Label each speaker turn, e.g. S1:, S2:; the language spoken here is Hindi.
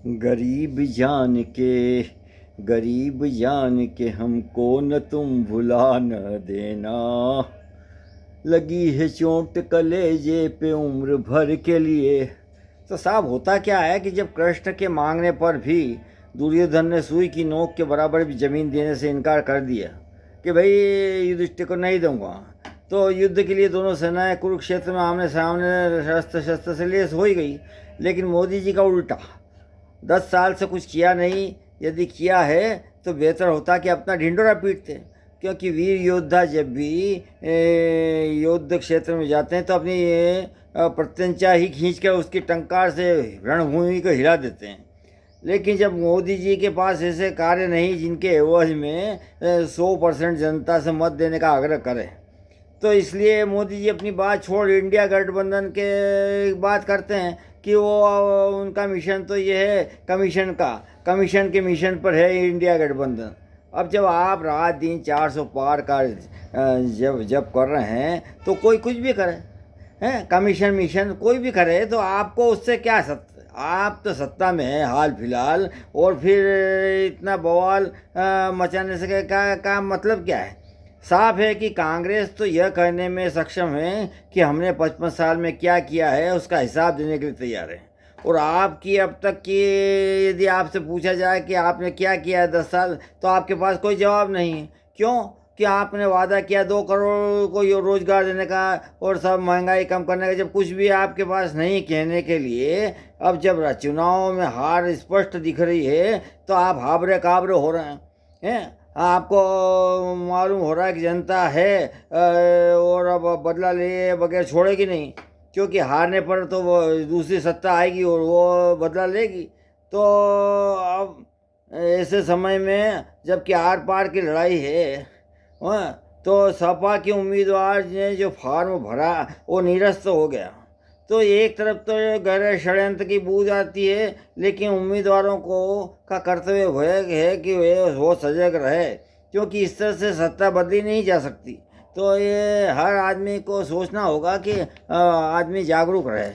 S1: गरीब जान के हमको न तुम भुला न देना। लगी है चोट कलेजे पे उम्र भर के लिए। तो साहब होता क्या है कि जब कृष्ण के मांगने पर भी दुर्योधन ने सुई की नोक के बराबर भी जमीन देने से इनकार कर दिया कि भाई युधिष्ठिर को नहीं दूंगा, तो युद्ध के लिए दोनों सेनाएं कुरुक्षेत्र में आमने सामने शस्त्र शस्त्र से लेस हो ही गई। लेकिन मोदी जी का उल्टा, 10 साल से कुछ किया नहीं, यदि किया है तो बेहतर होता कि अपना ढिंडोरा पीटते। क्योंकि वीर योद्धा जब भी युद्ध क्षेत्र में जाते हैं तो अपनी प्रत्यंचा ही खींच कर उसकी टंकार से रणभूमि को हिला देते हैं। लेकिन जब मोदी जी के पास ऐसे कार्य नहीं जिनके एवज में 100% जनता से मत देने का आग्रह करें, तो इसलिए मोदी जी अपनी बात छोड़ इंडिया गठबंधन के बात करते हैं कि वो उनका मिशन तो ये है कमीशन के मिशन पर है इंडिया गठबंधन। अब जब आप रात दिन 400 पार का जब कर रहे हैं तो कोई कुछ भी करे हैं, कमीशन मिशन कोई भी करे तो आपको उससे क्या आप तो सत्ता में हैं हाल फिलहाल, और फिर इतना बवाल मचाने से का मतलब क्या है। साफ है कि कांग्रेस तो यह कहने में सक्षम है कि हमने 55 साल में क्या किया है उसका हिसाब देने के लिए तैयार है। और आपकी अब तक की यदि आपसे पूछा जाए कि आपने क्या किया है 10 साल, तो आपके पास कोई जवाब नहीं है। क्यों कि आपने वादा किया 2 करोड़ को ये रोजगार देने का और सब महंगाई कम करने का, जब कुछ भी आपके पास नहीं कहने के लिए। अब जब चुनाव में हार स्पष्ट दिख रही है तो आप हाबरे काबरे हो रहे हैं। आपको मालूम हो रहा है कि जनता है और अब बदला ले बगैर छोड़ेगी नहीं, क्योंकि हारने पर तो वो दूसरी सत्ता आएगी और वो बदला लेगी। तो अब ऐसे समय में जबकि आर पार की लड़ाई है, हाँ, तो सपा के उम्मीदवार ने जो फॉर्म भरा वो निरस्त हो गया। तो एक तरफ तो गहरे षड्यंत्र की बूझ आती है, लेकिन उम्मीदवारों को का कर्तव्य है कि वे वो सजग रहे, क्योंकि इस तरह से सत्ता बदली नहीं जा सकती। तो ये हर आदमी को सोचना होगा कि आदमी जागरूक रहे।